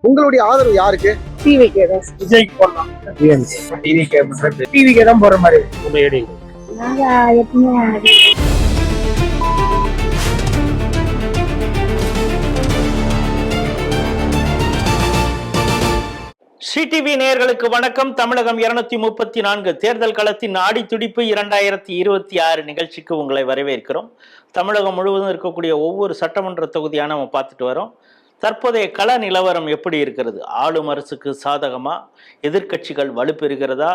உங்களுடைய ஆதரவு யாருக்கு? டிவிக்கே தான். விஜய்க்கு போடலாம். டிவிக்கே தான் போற மாதிரி. சிடிவி நேயர்களுக்கு வணக்கம். தமிழகம் 234 தேர்தல் களத்தின் நாடி துடிப்பு 2026 நிகழ்ச்சிக்கு உங்களை வரவேற்கிறோம். தமிழகம் முழுவதும் இருக்கக்கூடிய ஒவ்வொரு சட்டமன்ற தொகுதியான நம்ம பார்த்துட்டு வரோம். தற்போதைய கள நிலவரம் எப்படி இருக்கிறது? ஆளும் அரசுக்கு சாதகமா? எதிர்க்கட்சிகள் வலுப்பெறுகிறதா?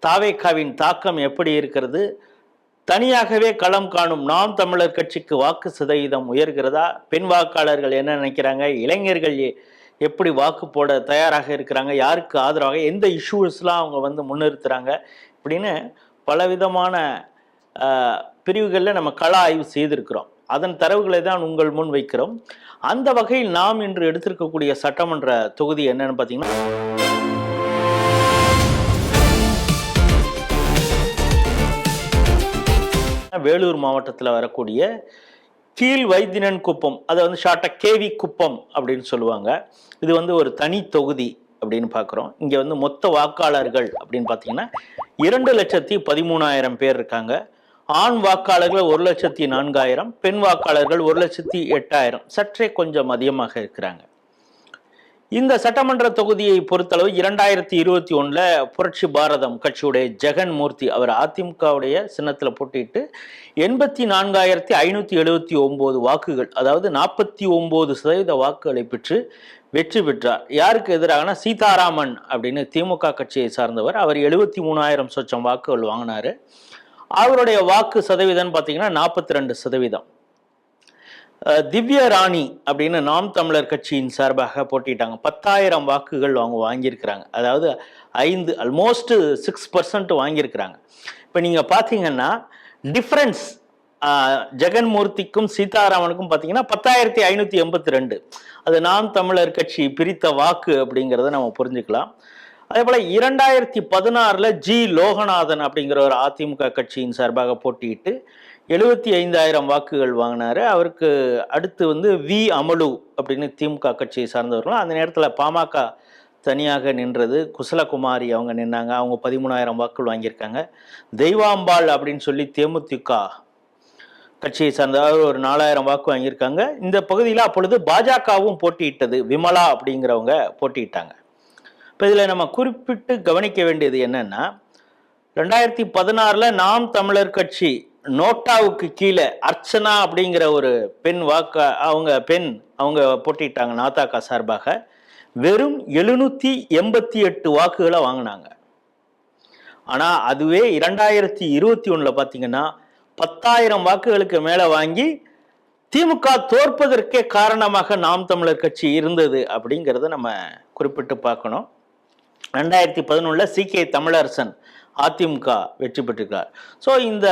தாவேகாவின் தாக்கம் எப்படி இருக்கிறது? தனியாகவே களம் காணும் நாம் தமிழர் கட்சிக்கு வாக்கு சதவீதம் உயர்கிறதா? பெண் வாக்காளர்கள் என்ன நினைக்கிறாங்க? இளைஞர்கள் எப்படி வாக்கு போட தயாராக இருக்கிறாங்க? யாருக்கு ஆதரவாக? எந்த இஷ்யூஸ்லாம் அவங்க முன்னிறுத்துறாங்க? இப்படின்னு பலவிதமான பிரிவுகளில் நம்ம கள ஆய்வு செய்திருக்கிறோம். அதன் தரவுகளை தான் உங்கள் முன் வைக்கிறோம். அந்த வகையில் நாம் இன்று எடுத்திருக்கக்கூடிய சட்டமன்ற தொகுதி என்னன்னு பார்த்தீங்கன்னா, வேலூர் மாவட்டத்தில் வரக்கூடிய கீழ் வைத்தியன் குப்பம், அதை ஷார்ட்டாக கேவி குப்பம் அப்படின்னு சொல்லுவாங்க. இது ஒரு தனி தொகுதி அப்படின்னு பார்க்குறோம். இங்கே மொத்த வாக்காளர்கள் அப்படின்னு பார்த்தீங்கன்னா 2,13,000 பேர் இருக்காங்க. ஆண் வாக்காளர்கள் 1,04,000, பெண் வாக்காளர்கள் 1,08,000, சற்றே கொஞ்சம் அதிகமாக இருக்கிறாங்க. இந்த சட்டமன்ற தொகுதியை பொறுத்தளவு 2021 புரட்சி பாரதம் கட்சியுடைய ஜெகன் மூர்த்தி அவர் அதிமுகவுடைய சின்னத்தில் போட்டிட்டு 84,579 வாக்குகள், அதாவது 49% வாக்குகளை பெற்று வெற்றி பெற்றார். யாருக்கு எதிராகனா சீதாராமன் அப்படின்னு திமுக கட்சியை சார்ந்தவர். அவர் 73,000 சொச்சம் வாக்குகள் வாங்கினாரு. அவருடைய வாக்கு சதவீதம் பார்த்தீங்கன்னா 42%. திவ்ய ராணி அப்படின்னு நாம் தமிழர் கட்சியின் சார்பாக போட்டிட்டாங்க. 10,000 வாக்குகள் அவங்க வாங்கியிருக்கிறாங்க. அதாவது ஆல்மோஸ்ட் 6% வாங்கியிருக்கிறாங்க. இப்போ நீங்கள் பார்த்தீங்கன்னா டிஃப்ரென்ஸ் ஜெகன்மூர்த்திக்கும் சீதாராமனுக்கும் பார்த்தீங்கன்னா 10,582. அது நாம் தமிழர் கட்சி பிரித்த வாக்கு அப்படிங்கிறத நம்ம புரிஞ்சுக்கலாம். அதே போல் 2016 ஜி லோகநாதன் அப்படிங்கிற ஒரு அதிமுக கட்சியின் சார்பாக போட்டியிட்டு 75,000 வாக்குகள் வாங்கினாரு. அவருக்கு அடுத்து வி அமலு அப்படின்னு திமுக கட்சியை சார்ந்தவர்களும், அந்த நேரத்தில் பாமக தனியாக நின்றது. குசலகுமாரி அவங்க நின்னாங்க. அவங்க 13,000 வாக்குகள் வாங்கியிருக்காங்க. தெய்வாம்பாள் அப்படின்னு சொல்லி தேமுதிக கட்சியை சார்ந்தவர் ஒரு 4,000 வாக்கு வாங்கியிருக்காங்க. இந்த பகுதியில் அப்பொழுது பாஜகவும் போட்டியிட்டது. விமலா அப்படிங்கிறவங்க போட்டியிட்டாங்க. இப்போ இதில் நம்ம குறிப்பிட்டு கவனிக்க வேண்டியது என்னன்னா, 2016 நாம் தமிழர் கட்சி நோட்டாவுக்கு கீழே அர்ச்சனா அப்படிங்கிற ஒரு பெண் அவங்க போட்டிட்டாங்க. நாதாக்கா சார்பாக வெறும் 788 வாக்குகளை வாங்கினாங்க. ஆனா அதுவே 2021 பார்த்தீங்கன்னா 10,000 வாக்குகளுக்கு மேல வாங்கி திமுக தோற்பதற்கே காரணமாக நாம் தமிழர் கட்சி இருந்தது அப்படிங்கிறத நம்ம குறிப்பிட்டு பார்க்கணும். 2011 சி.கே. தமிழரசன் அதிமுக வெற்றி பெற்றிருக்கார். ஸோ இந்த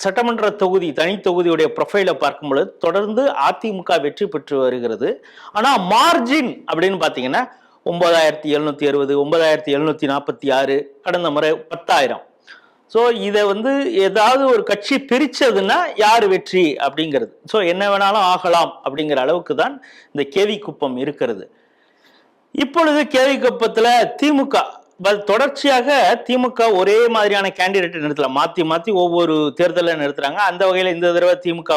சட்டமன்ற தொகுதி தனி தொகுதியுடைய ப்ரொஃபைலை பார்க்கும் பொழுது தொடர்ந்து அதிமுக வெற்றி பெற்று வருகிறது. ஆனால் மார்ஜின் அப்படின்னு பார்த்தீங்கன்னா 9,760, 9,746, கடந்த முறை 10,000. ஸோ இதை ஏதாவது ஒரு கட்சி பிரிச்சதுன்னா யார் வெற்றி அப்படிங்கிறது. ஸோ என்ன வேணாலும் ஆகலாம் அப்படிங்கிற அளவுக்கு தான் இந்த கேவி குப்பம் இருக்கிறது. இப்பொழுது கேவி குப்பத்தில் திமுக தொடர்ச்சியாக திமுக ஒரே மாதிரியான கேண்டிடேட் நிறுத்தல, மாற்றி மாற்றி ஒவ்வொரு தேர்தலில் நிறுத்துறாங்க. அந்த வகையில் இந்த தடவை திமுக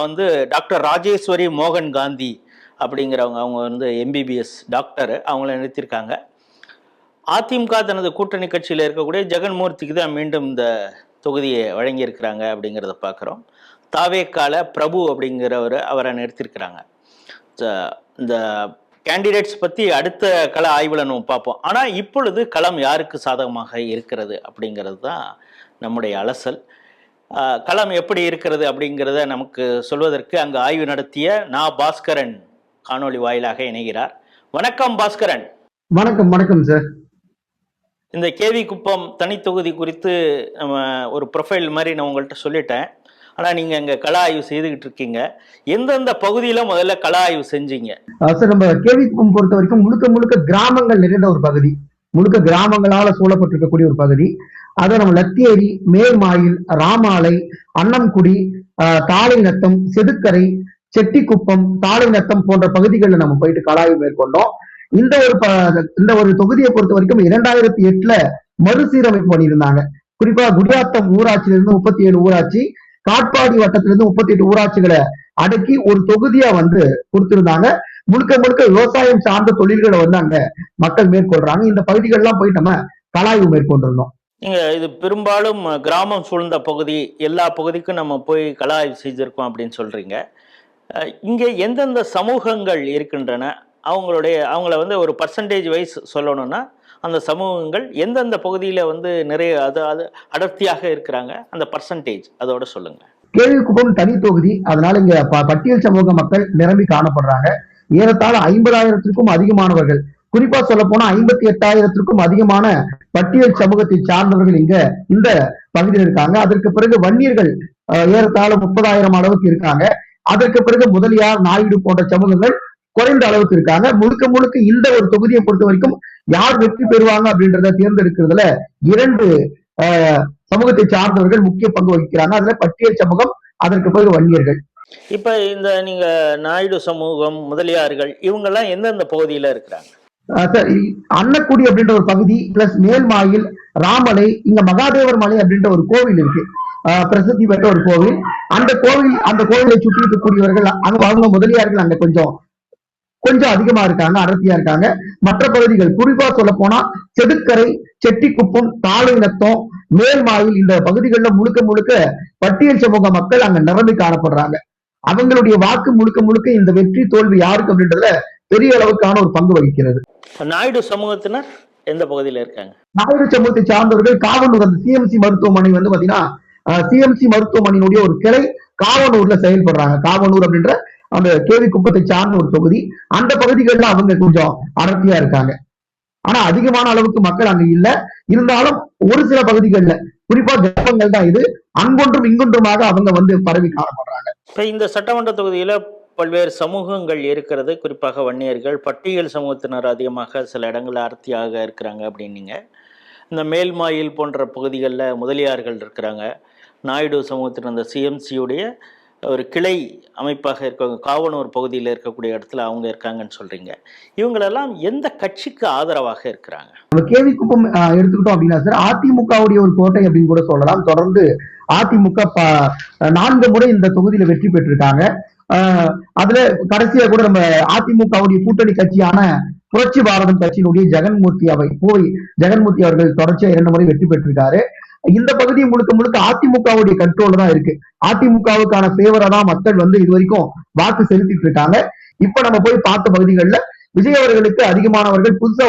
டாக்டர் ராஜேஸ்வரி மோகன் காந்தி அப்படிங்கிறவங்க, அவங்க எம்பிபிஎஸ் டாக்டர், அவங்கள நிறுத்தியிருக்காங்க. அதிமுக தனது கூட்டணி கட்சியில் இருக்கக்கூடிய ஜெகன்மூர்த்திக்கு தான் மீண்டும் இந்த தொகுதியை வழங்கியிருக்கிறாங்க அப்படிங்கிறத பார்க்குறோம். தாவேக்கால பிரபு அப்படிங்கிறவர் அவரை நிறுத்தியிருக்கிறாங்க. இந்த கேண்டிடேட்ஸ் பற்றி அடுத்த கள ஆய்வில் நம்ம பார்ப்போம். ஆனால் இப்பொழுது களம் யாருக்கு சாதகமாக இருக்கிறது அப்படிங்கிறது தான் நம்முடைய அலசல். களம் எப்படி இருக்கிறது அப்படிங்கிறத நமக்கு சொல்வதற்கு அங்கு ஆய்வு நடத்திய பாஸ்கரன் காணொலி வாயிலாக இணைகிறார். வணக்கம் பாஸ்கரன். வணக்கம். வணக்கம் சார். இந்த கேவி குப்பம் தனி தொகுதி குறித்து நம்ம ஒரு ப்ரொஃபைல் மாதிரி நான் உங்கள்கிட்ட சொல்லிட்டேன். ஆனால் நீங்கள் அங்கே கள ஆய்வு செய்துகிட்டு இருக்கீங்க. எந்தெந்த பகுதியில் முதல்ல கள ஆய்வு செஞ்சீங்க? சார், நம்ம கேவி குப்பம் பொறுத்த வரைக்கும் முழுக்க முழுக்க கிராமங்கள் நிறைந்த ஒரு பகுதி, முழுக்க கிராமங்களால சூழப்பட்டிருக்கக்கூடிய ஒரு பகுதி. அதை நம்ம லத்தியேரி, மேல்மாயில், ராமாலை, அன்னம்குடி, தாளைநத்தம், செதுக்கரை, செட்டிக்குப்பம், தாளைநத்தம் போன்ற பகுதிகளில் நம்ம போயிட்டு கள ஆய்வு மேற்கொண்டோம். இந்த ஒரு தொகுதியை பொறுத்த வரைக்கும் 2008 மறுசீரமைப்பு பண்ணியிருந்தாங்க. குறிப்பா குடியாத்தம் ஊராட்சியிலிருந்து 37 ஊராட்சி, காட்பாடி வட்டத்திலிருந்து 38 ஊராட்சிகளை அடக்கி ஒரு தொகுதியா வந்து கொடுத்திருந்தாங்க. முழுக்க முழுக்க விவசாயம் சார்ந்த தொழில்களை வந்து அங்க மக்கள் மேற்கொள்றாங்க. இந்த பகுதிகள்லாம் போய் நம்ம கலாய்வு மேற்கொண்டிருந்தோம். நீங்க இது பெரும்பாலும் கிராமம் சூழ்ந்த பகுதி, எல்லா பகுதிக்கும் நம்ம போய் கலாய்வு செஞ்சிருக்கோம் அப்படின்னு சொல்றீங்க. இங்கே எந்தெந்த சமூகங்கள் இருக்கின்றன, அவங்கள வந்து ஒரு பர்சன்டேஜ் வைஸ் சொல்லணும்னா அந்த சமூகங்கள் எந்தெந்த பகுதியில வந்து நிறைய அது அடர்த்தியாக இருக்கிறாங்க, அந்த பர்சன்டேஜ் அதோட சொல்லுங்க. கேள்விக்குப்பம் தனி தொகுதி, அதனால இங்க பட்டியல் சமூக மக்கள் நிரம்பி காணப்படுறாங்க. ஏறத்தாழ 50,000-க்கும் அதிகமானவர்கள், குறிப்பா சொல்ல போனா 58,000-க்கும் அதிகமான பட்டியல் சமூகத்தை சார்ந்தவர்கள் இங்க இந்த பகுதியில் இருக்காங்க. அதற்கு பிறகு வன்னியர்கள் ஏறத்தாழ 30,000 அளவுக்கு இருக்காங்க. அதற்கு பிறகு முதலியார், நாயுடு போன்ற சமூகங்கள் குறைந்த அளவுக்கு இருக்காங்க. முழுக்க முழுக்க இந்த ஒரு தொகுதியை பொறுத்த வரைக்கும் யார் வெற்றி பெறுவாங்க அப்படின்றத தேர்ந்தெடுக்கிறதுல 2 சமூகத்தை சார்ந்தவர்கள் முக்கிய பங்கு வகிக்கிறாங்க. அதுல பட்டியல் சமூகம், அதற்கு பிறகு வன்னியர்கள். இப்ப இந்த நீங்க நாயுடு சமூகம், முதலியார்கள் இவங்கெல்லாம் எந்தெந்த பகுதியில இருக்கிறாங்க? அன்னக்குடி அப்படின்ற ஒரு பகுதி, பிளஸ் மேல்மாயில், ராமலை, இங்க மகாதேவர் மலை அப்படின்ற ஒரு கோவில் இருக்கு, பிரசித்தி பெற்ற ஒரு கோவில். அந்த கோவிலை சுற்றி இருக்கக்கூடியவர்கள் அவங்க முதலியார்கள் அங்க கொஞ்சம் அதிகமா இருக்காங்க, அடர்த்தியா இருக்காங்க. மற்ற பகுதிகள் குறிப்பா சொல்ல போனா செடுக்கரை, செட்டிக்குப்பம், தாளைநத்தம், மேல்மாயில் இந்த பகுதிகளில் முழுக்க முழுக்க பட்டியல் சமூக மக்கள் அங்க நிரம்பி காணப்படுறாங்க. அவங்களுடைய வாக்கு முழுக்க முழுக்க இந்த வெற்றி தோல்வி யாருக்கு அப்படின்றதுல பெரிய அளவுக்கான ஒரு பங்கு வகிக்கிறது. நாயுடு சமூகத்தினர் எந்த பகுதியில இருக்காங்க? நாயுடு சமூகத்தை சார்ந்தவர்கள் காவனூர், அந்த சிஎம்சி மருத்துவமனை வந்து பாத்தீங்கன்னா சிஎம்சி மருத்துவமனையினுடைய ஒரு கிளை காவனூர்ல செயல்படுறாங்க. காவனூர் அப்படின்ற அந்த கேவிக்குப்பத்தை சார்ந்த ஒரு தொகுதி, அந்த பகுதிகளில் அவங்க கொஞ்சம் அடர்த்தியா இருக்காங்க. ஆனா அதிகமான அளவுக்கு மக்கள் அங்க இல்ல. இருந்தாலும் ஒரு சில பகுதிகள்ல, குறிப்பா கிராமங்கள் தான் இது, அங்கொன்றும் இங்கொன்றுமாக அவங்க வந்து பரவி காணப்படுறாங்க. இப்ப இந்த சட்டமன்ற தொகுதியில பல்வேறு சமூகங்கள் இருக்கிறது, குறிப்பாக வன்னியர்கள், பட்டியல் சமூகத்தினர் அதிகமாக சில இடங்கள்ல அடர்த்தியாக இருக்கிறாங்க அப்படின்னீங்க. இந்த மேல்மாயில் போன்ற பகுதிகளில் முதலியார்கள் இருக்கிறாங்க. நாயுடு சமூகத்தினர் அந்த சிஎம்சியுடைய ஒரு கிளை அமைப்பாக இருக்க காவனூர் பகுதியில் இருக்கக்கூடிய இடத்துல அவங்க இருக்காங்கன்னு சொல்றீங்க. இவங்களெல்லாம் எந்த கட்சிக்கு ஆதரவாக இருக்கிறாங்க? கேவிக்குப்பம் எடுத்துக்கிட்டோம் அப்படின்னா சார், அதிமுகவுடைய ஒரு கோட்டை அப்படின்னு கூட சொல்லலாம். தொடர்ந்து அதிமுக 4 முறை இந்த தொகுதியில வெற்றி பெற்றிருக்காங்க. அதுல கடைசியா கூட நம்ம அதிமுகவுடைய கூட்டணி கட்சியான புரட்சி பாரதம் கட்சியினுடைய ஜெகன்மூர்த்தி அவர்கள் தொடர்ச்சியா 2 முறை வெற்றி பெற்றிருக்காரு. இந்த பகுதி முழுக்க முழுக்க அதிமுகவுடைய கண்ட்ரோல் தான் இருக்கு. அதிமுகவுக்கான ஃபேவரா தான் மக்கள் வந்து இது வரைக்கும் வாக்கு செலுத்திட்டு இருக்காங்க. இப்ப நம்ம போய் பார்த்த பகுதிகளில் விஜய் அவர்களுக்கு அதிகமானவர்கள் புதுசா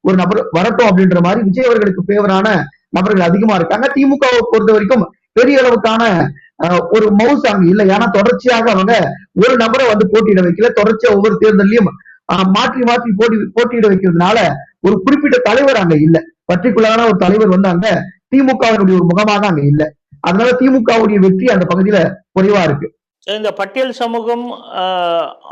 ஒரு நபர் வரட்டும் அப்படின்ற மாதிரி விஜய் அவர்களுக்கு ஃபேவரான நபர்கள் அதிகமா இருக்காங்க. திமுகவை பொறுத்த வரைக்கும் பெரிய அளவுக்கான ஒரு மவுஸ் அங்க இல்லை. ஏன்னா தொடர்ச்சியாக அவங்க ஒரு நபரை வந்து போட்டியிட வைக்கல. தொடர்ச்சியா ஒவ்வொரு தேர்தலையும் மாற்றி மாற்றி போட்டியிட வைக்கிறதுனால ஒரு குறிப்பிட்ட தலைவர் அங்க இல்ல. பர்டிகுலரான ஒரு தலைவர் வந்து அங்க திமுகவினுடைய ஒரு முகமாக அங்க இல்ல. அதனால திமுகவுடைய வெற்றி அந்த பகுதியில குறைவா இருக்கு. இந்த பட்டியல் சமூகம்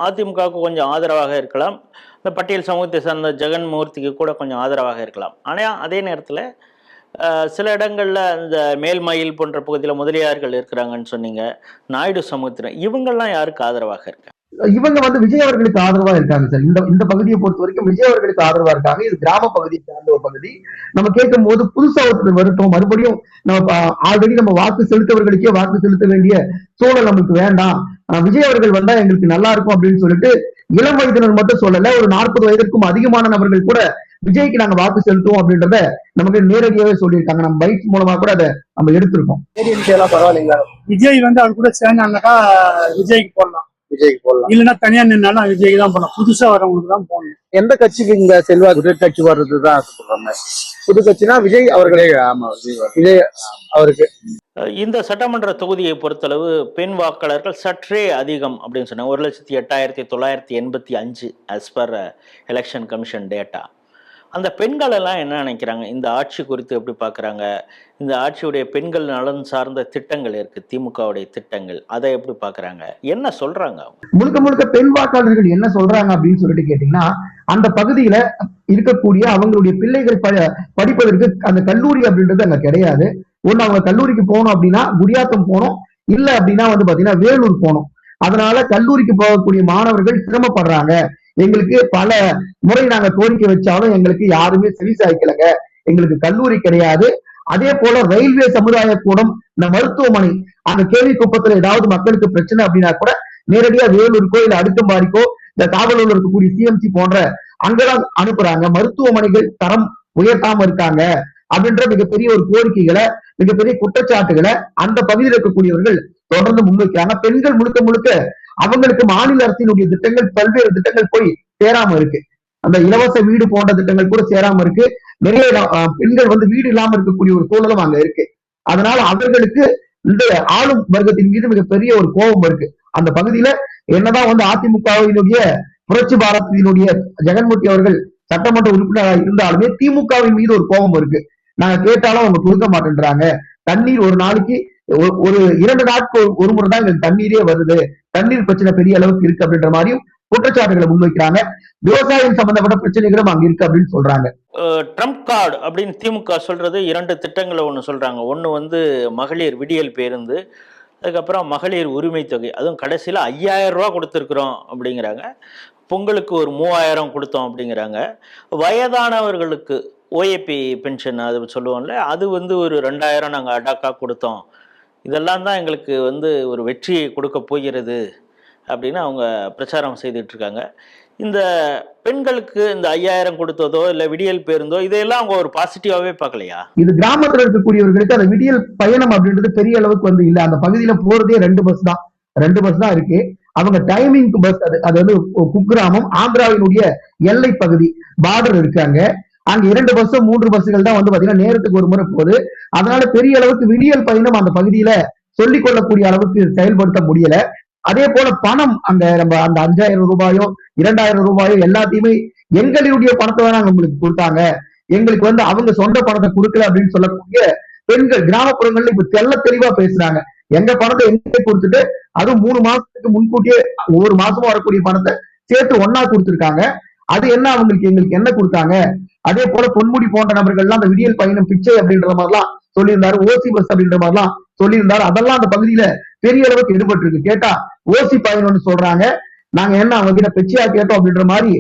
அதிமுகவுக்கு கொஞ்சம் ஆதரவாக இருக்கலாம். இந்த பட்டியல் சமூகத்தை சார்ந்த ஜெகன்மூர்த்திக்கு கூட கொஞ்சம் ஆதரவாக இருக்கலாம். ஆனால் அதே நேரத்தில் சில இடங்கள்ல இந்த மேல்மயில் போன்ற பகுதியில் முதலியார்கள் இருக்கிறாங்கன்னு சொன்னீங்க. நாயுடு சமூகத்தினர் இவங்கெல்லாம் யாருக்கு ஆதரவாக இருக்காங்க? இவங்க வந்து விஜய் அவர்களுக்கு ஆதரவா இருக்காங்க சார். இந்த பகுதியை பொறுத்த வரைக்கும் விஜய் அவர்களுக்கு ஆதரவா இருக்காங்க. இது கிராம பகுதியை சார்ந்த ஒரு பகுதி. நம்ம கேட்கும் போது புதுசா ஒருத்தர் வரட்டும், மறுபடியும் நம்ம ஆல்ரெடி நம்ம வாக்கு செலுத்தவர்களுக்கே வாக்கு செலுத்த வேண்டிய சூழல் நமக்கு வேண்டாம், விஜய் அவர்கள் வந்தா எங்களுக்கு நல்லா இருக்கும் அப்படின்னு சொல்லிட்டு இளம் வயதினர் மட்டும் சொல்லல, ஒரு 40 வயதிற்கும் அதிகமான நபர்கள் கூட விஜய்க்கு நாங்க வாக்கு செலுத்துவோம் அப்படின்றத நமக்கு நேரடியாவே சொல்லியிருக்காங்க. நம்ம பைக் மூலமா கூட அதை நம்ம எடுத்திருக்கோம். பரவாயில்லைங்களா, விஜய் வந்து அவர் கூட சேர்ந்தாங்கன்னாக்கா விஜய்க்கு போடலாம், இல்லைன்னா தனியா நின்னாலும் விஜய்க்கு தான் போடலாம். புதுசா வரவங்களுக்கு தான் போடணும். எந்த கட்சிக்கு இங்க செல்வாக்கு கட்சி வர்றதுதான் சொல்றாங்க. புது கட்சினா விஜய் அவர்களே. ஆமா, விஜய் அவருக்கு. இந்த சட்டமன்ற தொகுதியை பொறுத்தளவு பெண் வாக்காளர்கள் சற்றே அதிகம் அப்படின்னு சொன்னாங்க. 1,08,985 as per election commission data. அந்த பெண்கள் எல்லாம் என்ன நினைக்கிறாங்க, இந்த ஆட்சி குறித்து எப்படி பார்க்குறாங்க? இந்த ஆட்சியுடைய பெண்கள் நலன் சார்ந்த திட்டங்கள் இருக்கு, திமுகவுடைய திட்டங்கள், அதை எப்படி பார்க்குறாங்க, என்ன சொல்றாங்க? முழுக்க முழுக்க பெண் வாக்காளர்கள் என்ன சொல்றாங்க அப்படின்னு சொல்லிட்டு கேட்டீங்கன்னா, அந்த பகுதியில இருக்கக்கூடிய அவங்களுடைய பிள்ளைகள் படிப்பதற்கு அந்த கல்லூரி அப்படின்றது அங்க கிடையாது. ஒண்ணு அவங்க கல்லூரிக்கு போகணும் அப்படின்னா குடியாத்தம் போகணும், இல்ல அப்படின்னா வந்து பாத்தீங்கன்னா வேலூர் போகணும். அதனால கல்லூரிக்கு போகக்கூடிய மாணவர்கள் சிரமப்படுறாங்க. எங்களுக்கு பல முறை நாங்க கோரிக்கை வச்சாலும் எங்களுக்கு யாருமே செவி சாய்க்கலங்க. எங்களுக்கு கல்லூரி கிடையாது. அதே போல ரயில்வே சமுதாய கூடம், இந்த மருத்துவமனை, அங்க கேள்விக்குப்பத்துல ஏதாவது மக்களுக்கு பிரச்சனை அப்படின்னா கூட நேரடியா வேலூருக்கோ இல்ல அடுக்கம்பாடிக்கோ இந்த காவலூர்ல இருக்கக்கூடிய சிஎம்சி போன்ற அங்கதான் அனுப்புறாங்க. மருத்துவமனைகள் தரம் உயர்த்தாம இருக்காங்க அப்படின்ற மிகப்பெரிய ஒரு கோரிக்கைகளை, மிகப்பெரிய குற்றச்சாட்டுகளை அந்த பகுதியில் இருக்கக்கூடியவர்கள் தொடர்ந்து முன்வைக்கிறாங்க. பெண்கள் முழுக்க முழுக்க அவங்களுக்கு மாநில அரசினுடைய திட்டங்கள், பல்வேறு திட்டங்கள் போய் சேராம இருக்கு. அந்த இலவச வீடு போன்ற திட்டங்கள் கூட சேராம இருக்கு. நிறைய பெண்கள் வீடு இல்லாம இருக்கக்கூடிய ஒரு சூழலும் அங்க இருக்கு. அதனால அவர்களுக்கு இந்த ஆளும் வர்க்கத்தின் மீது மிகப்பெரிய ஒரு கோபம் இருக்கு. அந்த பகுதியில என்னதான் அதிமுகவினுடைய புரட்சி பாரதியினுடைய ஜெகன்மூர்த்தி அவர்கள் சட்டமன்ற உறுப்பினராக இருந்தாலுமே திமுகவின் மீது ஒரு கோபம் இருக்கு. நாங்க கேட்டாலும் அவங்க கொடுக்க மாட்டேன்றாங்க. தண்ணீர் ஒரு நாளைக்கு ஒரு 2 நாட்கள் ஒரு முறை தான் எங்களுக்கு தண்ணீரே வருது. தண்ணீர் பிரச்சனை பெரிய அளவுக்கு இருக்கு அப்படின்ற மாதிரியும் குற்றச்சாட்டுகளை முன்வைக்கிறாங்க. விவசாயம் சம்பந்தப்பட்ட பிரச்சனைகளும் அங்க இருக்கு அப்படின்னு சொல்றாங்க. ட்ரம்ப் கார்டு அப்படின்னு திமுக சொல்றது 2 திட்டங்களை ஒன்று சொல்றாங்க. ஒன்று மகளிர் விடியல் பேருந்து, அதுக்கப்புறம் மகளிர் உரிமை தொகை, அதுவும் கடைசியில் 5000 ரூபா கொடுத்துருக்குறோம் அப்படிங்கிறாங்க. பொங்கலுக்கு ஒரு 3000 கொடுத்தோம் அப்படிங்கிறாங்க. வயதானவர்களுக்கு ஓஏபி பென்ஷன் அது சொல்லுவோம்ல, அது ஒரு 2000 நாங்கள் அடாக்காக கொடுத்தோம். இதெல்லாம் தான் எங்களுக்கு ஒரு வெற்றியை கொடுக்க போகிறது அப்படின்னு அவங்க பிரச்சாரம் செய்துட்டு இருக்காங்க. இந்த பெண்களுக்கு இந்த 5000 கொடுத்ததோ இல்லை விடியல் பேருந்தோ இதையெல்லாம் அவங்க ஒரு பாசிட்டிவாவே பார்க்கலையா? இது கிராமத்துல இருக்கக்கூடியவர்களுக்கு அந்த விடியல் பயணம் அப்படின்றது பெரிய அளவுக்கு இல்ல. அந்த பகுதியில போறதே 2 பஸ் தான், 2 பஸ் தான் இருக்கு. அவங்க டைமிங் பஸ், அது குக்கிராமம், ஆந்திராவினுடைய எல்லை பகுதி, பார்டர் இருக்காங்க. அங்க 2 பஸ் 3 பஸ்கள் தான் பாத்தீங்கன்னா நேரத்துக்கு ஒரு முறை போகுது. அதனால பெரிய அளவுக்கு விடியல் பயணம் அந்த பகுதியில சொல்லிக் கொள்ளக்கூடிய அளவுக்கு செயல்படுத்த முடியல. அதே போல பணம் அந்த 5000 ரூபாயோ 2000 ரூபாயோ எல்லாத்தையுமே எங்களுடைய பணத்தை வேணா நம்மளுக்கு கொடுத்தாங்க, எங்களுக்கு அவங்க சொந்த பணத்தை கொடுக்கல அப்படின்னு சொல்லக்கூடிய பெண்கள் கிராமப்புறங்கள்ல இப்ப தெளிவா பேசுறாங்க. எங்க பணத்தை எங்க கொடுத்துட்டு அதுவும் 3 மாசத்துக்கு முன்கூட்டியே ஒவ்வொரு மாசமும் வரக்கூடிய பணத்தை சேர்த்து ஒன்னா கொடுத்துருக்காங்க. அது என்ன எங்களுக்கு என்ன கொடுத்தாங்க? அதே போல பொன்முடி போன்ற நபர்கள்லாம் அந்த விடியல் பயணம் பிச்சை அப்படின்ற மாதிரிலாம் சொல்லியிருந்தாரு. ஓசி பஸ் அப்படின்ற மாதிரிலாம் சொல்லியிருந்தாரு. அதெல்லாம் அந்த பகுதியில பெரிய அளவுக்கு ஈடுபட்டு இருக்கு. கேட்டா ஓசி பயணம்னு சொல்றாங்க, நாங்க என்ன அவங்க கிட்ட பிச்சையா கேட்டோம் அப்படின்ற மாதிரி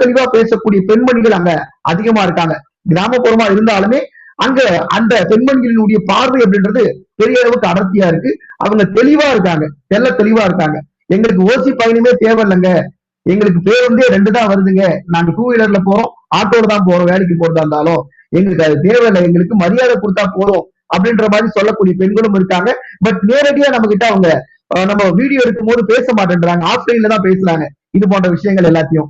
தெளிவா பேசக்கூடிய பெண்மணிகள் அங்க அதிகமா இருக்காங்க. கிராமப்புறமா இருந்தாலுமே அங்க அந்த பெண்மணிகளினுடைய பார்வை அப்படின்றது பெரிய அளவுக்கு அடர்த்தியா இருக்கு. அவங்க தெளிவா இருக்காங்க, தெளிவா இருக்காங்க. எங்களுக்கு ஓசி பயணமே தேவையில்லைங்க, எங்களுக்கு பேருந்தே 2 தான் வருதுங்க, நாங்க 2 வீலர்ல போறோம், ஆட்டோல தான் போறோம், வேலைக்கு போறதா இருந்தாலும் எங்களுக்கு அது தேவையில்லை, எங்களுக்கு மரியாதை கொடுத்தா போறோம் அப்படின்ற மாதிரி சொல்லக்கூடிய பெண்களும் இருக்காங்க. பட் நேரடியா நம்ம கிட்ட அவங்க நம்ம வீடியோ எடுக்கும் போது பேச மாட்டேன்றாங்க, ஆஃப்லைன்ல தான் பேசுறாங்க இது போன்ற விஷயங்கள் எல்லாத்தையும்.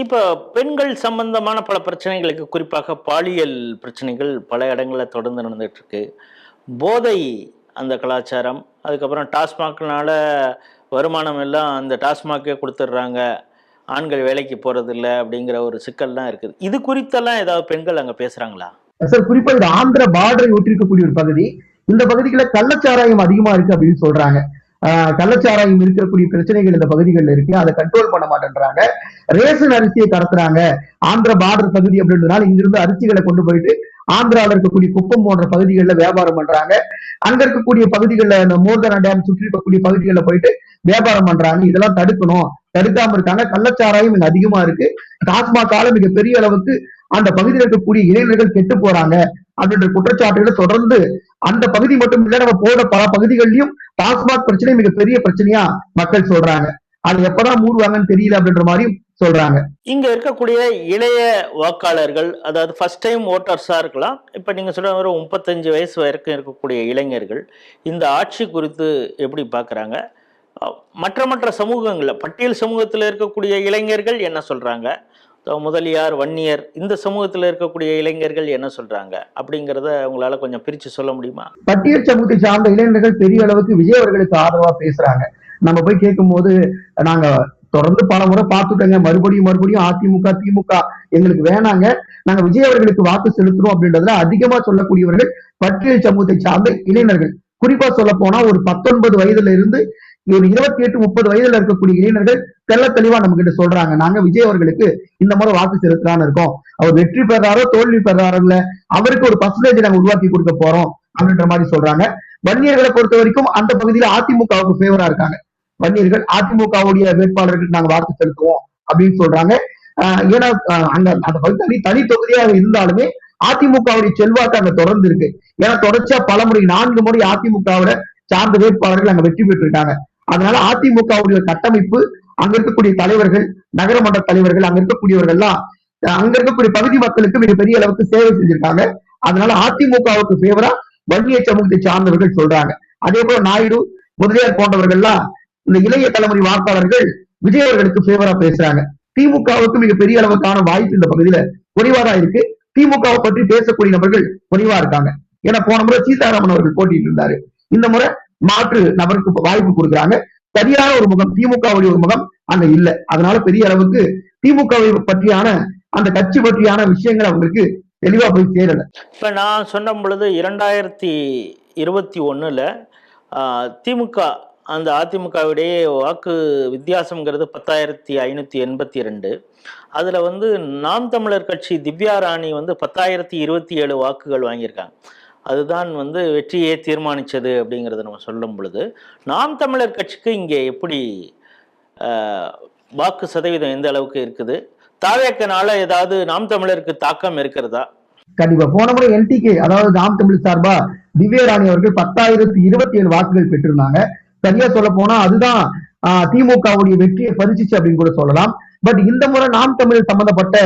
இப்போ பெண்கள் சம்பந்தமான பல பிரச்சனைகளுக்கு, குறிப்பாக பாலியல் பிரச்சனைகள் பல இடங்களில் தொடர்ந்து நடந்துட்டு இருக்கு. போதை அந்த கலாச்சாரம், அதுக்கப்புறம் டாஸ்மாக்னால வருமானம் எல்லாம் அந்த டாஸ்மாக்கே கொடுத்துட்றாங்க, ஆண்கள் வேலைக்கு போறதில்லை அப்படிங்கிற ஒரு சிக்கல்லாம் இருக்குது. இது குறித்தெல்லாம் ஏதாவது பெண்கள் அங்கே பேசுறாங்களா? சார், குறிப்பா இது ஆந்திர பார்டரை ஒட்டிருக்கக்கூடிய ஒரு பகுதி. இந்த பகுதிகளை கள்ளச்சாராயம் அதிகமா இருக்கு அப்படின்னு சொல்றாங்க. கள்ளச்சாராயம் இருக்கக்கூடிய பிரச்சனைகள் இந்த பகுதிகளில் இருக்கு, அதை கண்ட்ரோல் பண்ண மாட்டேன்றாங்க. ரேஷன் அரிசியை கடத்துறாங்க. ஆந்திர பார்டர் பகுதி அப்படின்றதுனால இங்கிருந்து அரிசிகளை கொண்டு போயிட்டு ஆந்திராவில் இருக்கக்கூடிய குப்பம் போன்ற பகுதிகளில் வியாபாரம் பண்றாங்க. அங்க இருக்கக்கூடிய பகுதிகளில் மோர்தனா டேம் சுற்றி இருக்கக்கூடிய பகுதிகளில் போயிட்டு வியாபாரம் பண்றாங்க. இதெல்லாம் தடுக்கணும், தடுக்காம இருக்காங்க. கள்ளச்சாராயம் இங்க அதிகமா இருக்கு. டாஸ்மாகால மிகப்பெரிய அளவுக்கு அந்த பகுதியில் இருக்கக்கூடிய இளைஞர்கள் கெட்டு போறாங்க அப்படின்ற குற்றச்சாட்டுகளை தொடர்ந்து அந்த பகுதி மட்டும் இல்ல, நம்ம போற பல பகுதிகளிலும் டாஸ்மாக் பிரச்சனை மிகப்பெரிய பிரச்சனையா மக்கள் சொல்றாங்க. அது எப்பதான் மூடுவாங்கன்னு தெரியல அப்படின்ற மாதிரியும் சொல்றாங்க. இங்க இருக்கக்கூடிய இளைய வாக்காளர்கள், அதாவது ஃபர்ஸ்ட் டைம் ஓட்டர்ஸா இருக்கலாம், இப்ப நீங்க சொல்ற ஒரு 35 வயசு வரைக்கும் இருக்கக்கூடிய இளைஞர்கள் இந்த ஆட்சி குறித்து எப்படி பாக்குறாங்க? மற்ற சமூகங்கள்ல, பட்டியல் சமூகத்தில் இருக்கக்கூடிய இளைஞர்கள் என்ன சொல்றாங்க, முதலியார், வன்னியர், இந்த சமூகத்தில் இருக்கக்கூடிய இளைஞர்கள் என்ன சொல்றாங்க அப்படிங்கிறத உங்களால கொஞ்சம் பிரிச்சு சொல்ல முடியுமா? பட்டியல் சமூகத்தை சார்ந்த இளைஞர்கள் பெரிய அளவுக்கு விஜய் அவர்களுக்கு ஆதரவா பேசுறாங்க. நம்ம போய் கேட்கும் போது, நாங்க தொடர்ந்து பல முறை பார்த்துட்டோங்க, மறுபடியும் அதிமுக திமுக எங்களுக்கு வேணாங்க, நாங்க விஜய் அவர்களுக்கு வாக்கு செலுத்துறோம் அப்படின்றதுல அதிகமா சொல்லக்கூடியவர்கள் பட்டியல் சமூகத்தை சார்ந்த இளைஞர்கள். குறிப்பா சொல்ல போனா ஒரு 19 வயதுல இருந்து ஒரு 28-30 வயதுல இருக்கக்கூடிய இளைஞர்கள் தெளிவா நம்ம கிட்ட சொல்றாங்க, நாங்க விஜய் அவர்களுக்கு இந்த முறை வாக்கு செலுத்தலான்னு இருக்கோம், அவர் வெற்றி பெறாரோ தோல்வி பெறாரோ இல்ல, அவருக்கு ஒரு பர்சன்டேஜ் நாங்க உருவாக்கி கொடுக்க போறோம் அப்படின்ற மாதிரி சொல்றாங்க. வன்னியர்களை பொறுத்த வரைக்கும் அந்த பகுதியில அதிமுகவுக்கு ஃபேவரா இருக்காங்க. வன்னியர்கள் அதிமுகவுடைய வேட்பாளர்களுக்கு நாங்க வாக்கு செலுத்துவோம் அப்படின்னு சொல்றாங்க. ஏன்னா அங்க அந்த பகுதி தனி தொகுதியாக இருந்தாலுமே அதிமுகவுடைய செல்வாக்கு அங்க தொடர்ந்து இருக்கு. ஏன்னா தொடர்ச்சியா பலமுறை 4 முறை அதிமுகவோட சார்ந்த வேட்பாளர்கள் அங்க வெற்றி பெற்றிருக்காங்க. அதனால அதிமுகவுடைய கட்டமைப்பு, அங்க இருக்கக்கூடிய தலைவர்கள், நகரமன்ற தலைவர்கள், அங்க இருக்கக்கூடியவர்கள்லாம் அங்க இருக்கக்கூடிய பகுதி மக்களுக்கு மிகப்பெரிய அளவுக்கு சேவை செஞ்சிருக்காங்க. அதனால அதிமுகவுக்கு ஃபேவரா வன்னிய சமூகத்தை சார்ந்தவர்கள் சொல்றாங்க. அதே போல நாயுடு, முதலியார் போன்றவர்கள்லாம் இந்த இளைய தலைமுறை வாக்காளர்கள் விஜய் அவர்களுக்கு ஃபேவரா பேசுறாங்க. திமுகவுக்கு மிகப்பெரிய அளவுக்கான வாய்ப்பு இந்த பகுதியில குறைவாதான் இருக்கு. திமுகவை பற்றி பேசக்கூடிய நபர்கள் குறைவா இருக்காங்க. ஏன்னா போன முறை சீதாராமன் அவர்கள் போட்டிட்டு இருந்தாரு. இந்த முறை மாற்று நபருக்கு வாய்ப்பு கொடுக்குறாங்க. சரியான ஒரு முகம், திமுகவுடைய ஒரு முகம் அங்க இல்ல. அதனால பெரிய அளவுக்கு திமுகவை பற்றியான அந்த கட்சி பற்றியான விஷயங்கள் அவங்களுக்கு தெளிவா போய் சேரல. இப்ப நான் சொன்ன பொழுது 2021 திமுக அந்த அதிமுகவுடைய வாக்கு வித்தியாசம்ங்கிறது 10,582. அதுல நாம் தமிழர் கட்சி திவ்யா ராணி 10,027 வாக்குகள் வாங்கியிருக்காங்க. அதுதான் வெற்றியே தீர்மானிச்சது அப்படிங்கிறத நம்ம சொல்லும் பொழுது, நாம் தமிழர் கட்சிக்கு இங்கே எப்படி வாக்கு சதவீதம் எந்த அளவுக்கு இருக்குது? தாவேக்கனால ஏதாவது நாம் தமிழருக்கு தாக்கம் இருக்கிறதா? கண்டிப்பா. போன முறை NTK, அதாவது நாம் தமிழ் சார்பா திவ்யா ராணி அவர்கள் 10,027 வாக்குகள் பெற்றிருந்தாங்க. சரியா சொல்ல போனா அதுதான் திமுகவுடைய வெற்றியை பறிச்சிச்சு அப்படின்னு கூட சொல்லலாம். பட் இந்த முறை நாம் தமிழர் சம்பந்தப்பட்ட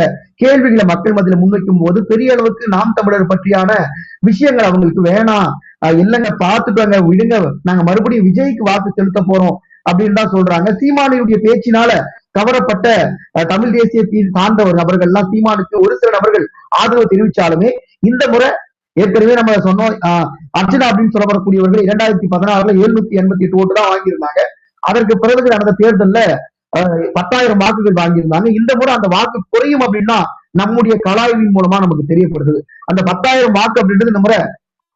கேள்விகளை மக்கள் மத்தியில முன்வைக்கும் போது பெரிய அளவுக்கு நாம் தமிழர் பற்றியான விஷயங்கள் அவங்களுக்கு வேணாம், இல்லைங்க பார்த்துக்கோங்க, விடுங்க, நாங்க மறுபடியும் விஜய்க்கு வாக்கு செலுத்த போறோம் அப்படின்னு தான் சொல்றாங்க. சீமானியுடைய பேச்சினால கவரப்பட்ட தமிழ் தேசியத்தை சார்ந்த ஒரு நபர்கள்லாம் சீமானுக்கு ஒரு சில நபர்கள் ஆதரவு தெரிவிச்சாலுமே இந்த முறை ஏற்கனவே நம்ம சொன்னோம், அர்ச்சனா அப்படின்னு சொல்லப்படக்கூடியவர்கள் 2016 788 ஓட்டு தான் வாங்கியிருந்தாங்க. அதற்கு பிறகு நடந்த தேர்தல்ல 10,000 வாக்குகள் வாங்கியிருந்தாங்க. இந்த முறை அந்த வாக்கு குறையும் அப்படின்னா நம்முடைய கலாய்வின் மூலமா நமக்கு தெரியப்படுது. அந்த 10,000 வாக்கு அப்படின்றது இந்த முறை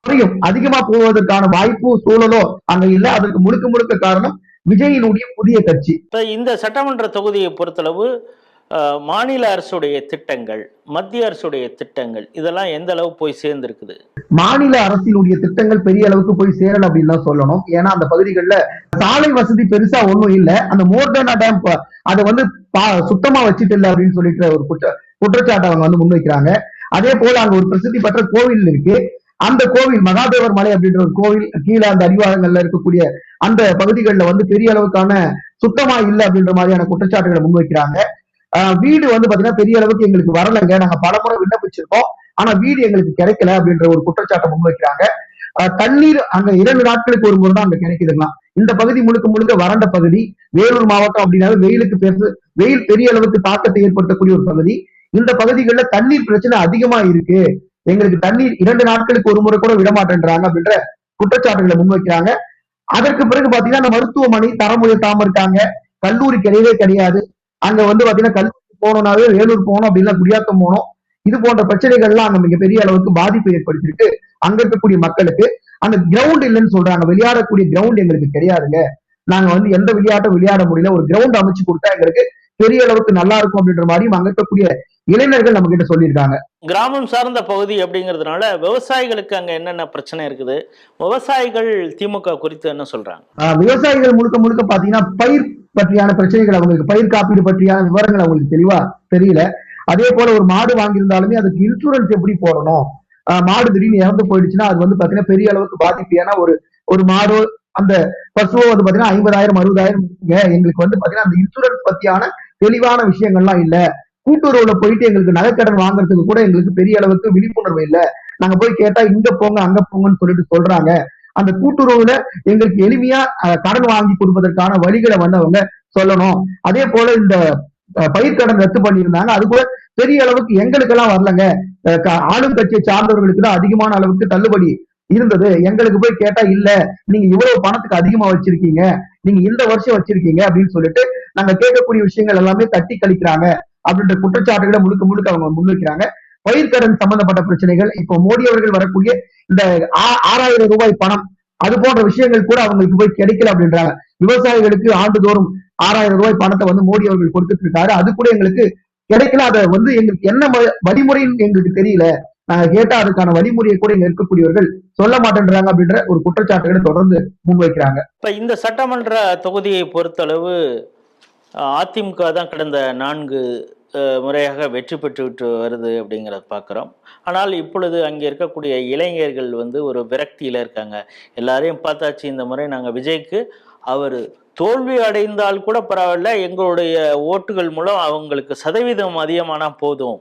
குறையும், அதிகமா போவதற்கான வாய்ப்பு சூழலோ அங்க இல்ல. அதற்கு முழுக்க முழுக்க காரணம் விஜயினுடைய புதிய கட்சி. இந்த சட்டமன்ற தொகுதியை பொறுத்தளவு மாநில அரசுடைய திட்டங்கள், மத்திய அரசுடைய திட்டங்கள் இதெல்லாம் எந்த அளவு போய் சேர்ந்திருக்குது? மாநில அரசினுடைய திட்டங்கள் பெரிய அளவுக்கு போய் சேரல அப்படின்னு தான் சொல்லணும். ஏன்னா அந்த பகுதிகளில் சாலை வசதி பெருசா ஒண்ணும் இல்ல. அந்த மோர்தானா டேம் அதை சுத்தமா வச்சுட்டு இல்லை அப்படின்னு சொல்லிட்டு ஒரு குற்றச்சாட்டை அவங்க முன்வைக்கிறாங்க. அதே போல அங்க ஒரு பிரசித்தி பெற்ற கோவில் இருக்கு. அந்த கோவில் மகாதேவர் மலை அப்படின்ற ஒரு கோவில் கீழே அந்த அடிவாரங்கள்ல இருக்கக்கூடிய அந்த பகுதிகளில் பெரிய அளவுக்கான சுத்தமா இல்லை அப்படின்ற மாதிரியான குற்றச்சாட்டுகளை முன்வைக்கிறாங்க. வீடு பாத்தீங்கன்னா பெரிய அளவுக்கு எங்களுக்கு வரலைங்க, நாங்க பலமுறை விண்ணப்பிச்சிருக்கோம், ஆனா வீடு எங்களுக்கு கிடைக்கல அப்படின்ற ஒரு குற்றச்சாட்டை முன்வைக்கிறாங்க. தண்ணீர் அங்க 2 நாட்களுக்கு ஒரு முறை தான் அங்க கிடைக்குதுங்களா. இந்த பகுதி முழுக்க முழுக்க வறண்ட பகுதி. வேலூர் மாவட்டம் அப்படின்னாவே வெயில் பெரிய அளவுக்கு தாக்கத்தை ஏற்படுத்தக்கூடிய ஒரு பகுதி. இந்த பகுதிகளில் தண்ணீர் பிரச்சனை அதிகமா இருக்கு, எங்களுக்கு தண்ணீர் 2 நாட்களுக்கு ஒரு முறை கூட விடமாட்டேன்றாங்க அப்படின்ற குற்றச்சாட்டுகளை முன்வைக்கிறாங்க. அதற்கு பிறகு பாத்தீங்கன்னா அந்த மருத்துவமனை தரம் உயர்த்தாம இருக்காங்க, கல்லூரி கிடையவே கிடையாது. அங்க பாத்தீங்கன்னா கல்லூரி போனோம்னாவே வேலூர் போனோம் அப்படின்னா குடியாத்தம் போனோம். இது போன்ற பிரச்சனைகள்லாம் அங்க மிகப்பெரிய அளவுக்கு பாதிப்பை ஏற்படுத்திருக்கு அங்க இருக்கக்கூடிய மக்களுக்கு. அந்த கிரவுண்ட் இல்லைன்னு சொல்றாங்க, விளையாடக்கூடிய கிரவுண்ட் எங்களுக்கு கிடையாதுங்க, நாங்க எந்த விளையாட்டும் விளையாட முடியல, ஒரு கிரவுண்ட் அமைச்சு கொடுத்தா எங்களுக்கு பெரிய அளவுக்கு நல்லா இருக்கும் அப்படின்ற மாதிரியும் அங்க இருக்கக்கூடிய இளைஞர்கள் நம்ம கிட்ட சொல்லியிருக்காங்க. கிராமம் சார்ந்த பகுதி அப்படிங்கிறதுனால விவசாயிகளுக்கு அங்க என்னென்ன பிரச்சனை இருக்குது? விவசாயிகள் திமுக குறித்து என்ன சொல்றாங்க? விவசாயிகள் முழுக்க முழுக்க பாத்தீங்கன்னா பயிர் பற்றியான பிரச்சனைகள், அவங்களுக்கு பயிர் காப்பீடு பற்றியான விவரங்கள் அவங்களுக்கு தெளிவா தெரியல. அதே போல ஒரு மாடு வாங்கியிருந்தாலுமே அதுக்கு இன்சூரன்ஸ் எப்படி போடணும், மாடு திடீர்னு இறந்து போயிடுச்சுன்னா அது பாத்தீங்கன்னா பெரிய அளவுக்கு பாதிப்பு. ஏன்னா ஒரு மாடு அந்த பசுவோ பாத்தீங்கன்னா 50,000 60,000 எங்களுக்கு பாத்தீங்கன்னா அந்த இன்சூரன்ஸ் பத்தியான தெளிவான விஷயங்கள்லாம் இல்ல. கூட்டுறவுல போயிட்டு எங்களுக்கு நகைக்கடன் வாங்குறதுக்கு கூட எங்களுக்கு பெரிய அளவுக்கு விழிப்புணர்வு இல்ல. நாங்க போய் கேட்டா இங்க போங்க அங்க போங்கன்னு சொல்லிட்டு சொல்றாங்க. அந்த கூட்டுறவுல எங்களுக்கு எளிமையா கடன் வாங்கி கொடுப்பதற்கான வழிகளை அவங்க சொல்லணும். அதே போல இந்த பயிர்க்கடன் ரத்து பண்ணியிருந்தாங்க, அது கூட பெரிய அளவுக்கு எங்களுக்கு எல்லாம் வரலங்க, ஆளும் கட்சியை சார்ந்தவர்களுக்கு தான் அதிகமான அளவுக்கு தள்ளுபடி இருந்தது. எங்களுக்கு போய் கேட்டா இல்ல, நீங்க இவ்வளவு பணத்துக்கு அதிகமா வச்சிருக்கீங்க, நீங்க இந்த வருஷம் வச்சிருக்கீங்க அப்படின்னு சொல்லிட்டு நாங்க கேட்கக்கூடிய விஷயங்கள் எல்லாமே தட்டி கழிக்கிறாங்க அப்படின்ற குற்றச்சாட்டுகளை முழுக்க முழுக்க அவங்க முன்வைக்கிறாங்க. பயிர்க்கடன் சம்பந்தப்பட்ட பிரச்சனைகள், இப்போ மோடி அவர்கள் வரக்கூடிய இந்த 6,000 ரூபாய் பணம், அது போன்ற விஷயங்கள் கூட அவங்களுக்கு போய் கிடைக்கல அப்படின்றாங்க. விவசாயிகளுக்கு ஆண்டுதோறும் 6,000 ரூபாய் பணத்தை மோடி அவர்கள் கொடுத்துட்டு இருக்காரு, அது கூட எங்களுக்கு கிடைக்கல. அதை எங்களுக்கு என்ன வழிமுறைன்னு எங்களுக்கு தெரியல, நாங்க கேட்டா அதுக்கான வழிமுறையை கூட இங்க இருக்கக்கூடியவர்கள் சொல்ல மாட்டேன்றாங்க அப்படின்ற ஒரு குற்றச்சாட்டுகளை தொடர்ந்து முன்வைக்கிறாங்க. இப்ப இந்த சட்டமன்ற தொகுதியை பொறுத்தளவு அதிமுக தான் கடந்த 4 முறையாக வெற்றி பெற்றுவிட்டு வருது அப்படிங்கிறத பார்க்குறோம். ஆனால் இப்பொழுது அங்கே இருக்கக்கூடிய இளைஞர்கள் வந்து ஒரு விரக்தியில் இருக்காங்க. எல்லாரையும் பார்த்தாச்சு, இந்த முறை நாங்கள் விஜய்க்கு அவர் தோல்வி அடைந்தால் கூட பரவாயில்ல, எங்களுடைய ஓட்டுகள் மூலம் அவங்களுக்கு சதவீதம் அதிகமானால் போதும்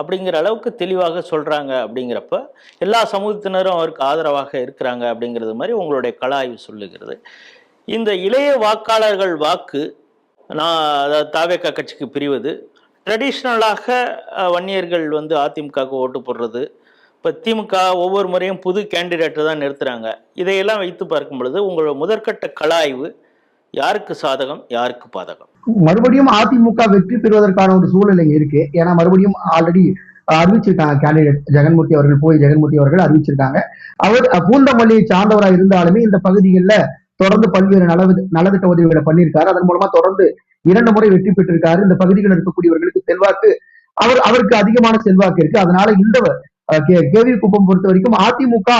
அப்படிங்கிற அளவுக்கு தெளிவாக சொல்கிறாங்க. அப்படிங்கிறப்ப எல்லா சமூகத்தினரும் அவருக்கு ஆதரவாக இருக்கிறாங்க அப்படிங்கிறது மாதிரி உங்களுடைய கள ஆய்வு சொல்லுகிறது. இந்த இளைய வாக்காளர்கள் வாக்கு அதாவது தாவேகா கட்சிக்கு பிரிவது, ட்ரெடிஷ்னலாக வன்னியர்கள் வந்து அதிமுகவுக்கு ஓட்டு போடுறது, இப்போ திமுக ஒவ்வொரு முறையும் புது கேண்டிடேட்டை தான் நிறுத்துகிறாங்க. இதையெல்லாம் வைத்து பார்க்கும் பொழுது உங்களோட முதற்கட்ட கள ஆய்வு யாருக்கு சாதகம் யாருக்கு பாதகம்? மறுபடியும் அதிமுக வெற்றி பெறுவதற்கான ஒரு சூழ்நிலை இருக்கு. ஏன்னா மறுபடியும் ஆல்ரெடி அறிவிச்சிருக்காங்க கேண்டிடேட் ஜெகன்மூர்த்தி அவர்கள் அறிவிச்சிருக்காங்க. அவர் பூந்தமல்லியை சார்ந்தவராக இருந்தாலுமே இந்த பகுதிகளில் தொடர்ந்து பல்வேறு நலத்திட்ட உதவிகளை பண்ணியிருக்காரு. அதன் மூலமா தொடர்ந்து 2 முறை வெற்றி பெற்றிருக்காரு. இந்த பகுதிகளில் இருக்கக்கூடியவர்களுக்கு செல்வாக்கு அவருக்கு அதிகமான செல்வாக்கு இருக்கு. அதனால இந்த கேவி குப்பம் பொறுத்த வரைக்கும் அதிமுக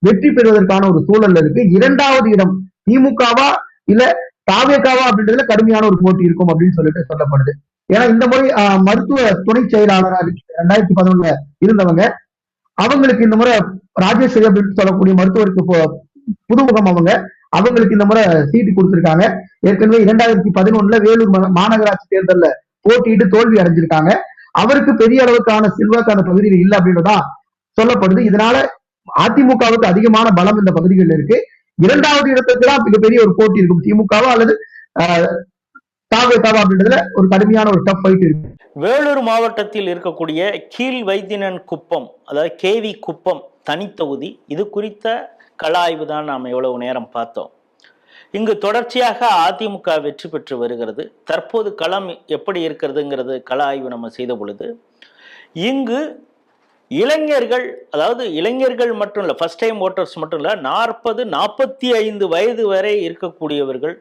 வெற்றி பெறுவதற்கான ஒரு சூழல் இருக்கு. 2வது இடம் திமுகவா இல்ல தாவேகாவா அப்படின்றதுல கடுமையான ஒரு போட்டி இருக்கும் அப்படின்னு சொல்லிட்டு சொல்லப்படுது. ஏன்னா இந்த முறை மருத்துவ துணை செயலாளராக 2011 இருந்தவங்க, அவங்களுக்கு இந்த முறை ராஜேஸ்வரி அப்படின்னு சொல்லக்கூடிய மருத்துவருக்கு புதுமுகம் அவங்களுக்கு இந்த முறை சீட்டு கொடுத்திருக்காங்க. ஏற்கனவே 2011 வேலூர் மாநகராட்சி தேர்தலில் போட்டியிட்டு தோல்வி அடைஞ்சிருக்காங்க. அவருக்கு பெரிய அளவுக்கான செல்வாக்கு அந்த பகுதியில் இல்லை அப்படின்றதான் சொல்லப்படுது. இதனால அதிமுகவுக்கு அதிகமான பலம் இந்த பகுதிகளில் இருக்கு. 2வது இடத்துக்கு தான் மிகப்பெரிய ஒரு போட்டி இருக்கும். திமுகவா அல்லது தாவேகாவா அப்படின்றதுல ஒரு கடுமையான ஒரு டஃப் ஃபைட் இருக்கு. வேலூர் மாவட்டத்தில் இருக்கக்கூடிய கீழ் வைத்தியன் குப்பம், அதாவது கேவி குப்பம் தனித்தொகுதி, இது குறித்த கள ஆய்வு தான் நாம் எவ்வளவு நேரம் பார்த்தோம். இங்கு தொடர்ச்சியாக அதிமுக வெற்றி பெற்று வருகிறது. தற்போது களம் எப்படி இருக்கிறதுங்கிறது கள ஆய்வு நம்ம செய்த பொழுது இங்கு இளைஞர்கள், அதாவது இளைஞர்கள் மட்டும் இல்லை, ஃபர்ஸ்ட் டைம் ஓட்டர்ஸ் மட்டும் இல்லை, 40-45 வயது வரை இருக்கக்கூடியவர்கள்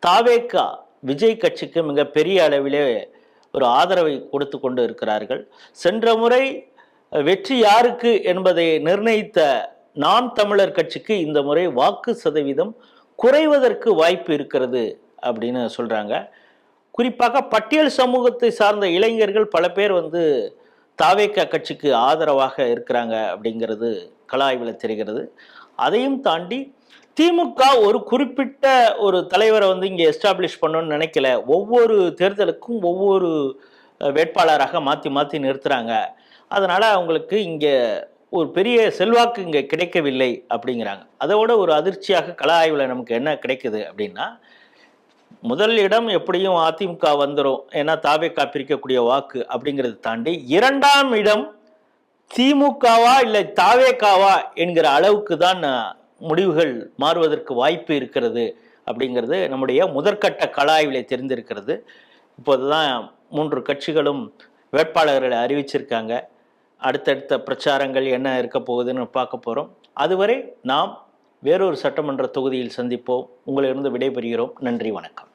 தாவேகா விஜய் கட்சிக்கு மிக பெரிய அளவிலே ஒரு ஆதரவை கொடுத்து கொண்டு இருக்கிறார்கள். சென்ற முறை வெற்றி யாருக்கு என்பதை நிர்ணயித்த நாம் தமிழர் கட்சிக்கு இந்த முறை வாக்கு சதவீதம் குறைவதற்கு வாய்ப்பு இருக்கிறது அப்படின்னு சொல்றாங்க. குறிப்பாக பட்டியல் சமூகத்தை சார்ந்த இளைஞர்கள் பல பேர் வந்து தாவேகா கட்சிக்கு ஆதரவாக இருக்கிறாங்க அப்படிங்கிறது கள ஆய்வில் தெரிகிறது. அதையும் தாண்டி திமுக ஒரு குறிப்பிட்ட ஒரு தலைவரை வந்து இங்கே எஸ்டாப்ளிஷ் பண்ணணும்னு நினைக்கல. ஒவ்வொரு தேர்தலுக்கும் ஒவ்வொரு வேட்பாளராக மாற்றி மாற்றி நிறுத்துறாங்க. அதனால அவங்களுக்கு இங்கே ஒரு பெரிய செல்வாக்கு இங்கே கிடைக்கவில்லை அப்படிங்கிறாங்க. அதோட ஒரு அதிர்ச்சியாக கள ஆய்வில் நமக்கு என்ன கிடைக்குது அப்படின்னா, முதல் இடம் எப்படியும் அதிமுக வந்துடும், ஏன்னா தாவேகா பிரிக்கக்கூடிய வாக்கு அப்படிங்கிறத தாண்டி 2ஆம் இடம் திமுகவா இல்லை தாவேகாவா என்கிற அளவுக்கு தான் முடிவுகள் மாறுவதற்கு வாய்ப்பு இருக்கிறது அப்படிங்கிறது நம்முடைய முதற்கட்ட கள ஆய்வில் தெரிந்திருக்கிறது. இப்போதுதான் 3 கட்சிகளும் வேட்பாளர்களை அறிவிச்சிருக்காங்க. அடுத்தடுத்த பிரச்சாரங்கள் என்ன இருக்க போகுதுன்னு பார்க்க போகிறோம். அதுவரை நாம் வேறொரு சட்டமன்ற தொகுதியில் சந்திப்போம். உங்களிலிருந்து விடைபெறுகிறோம். நன்றி, வணக்கம்.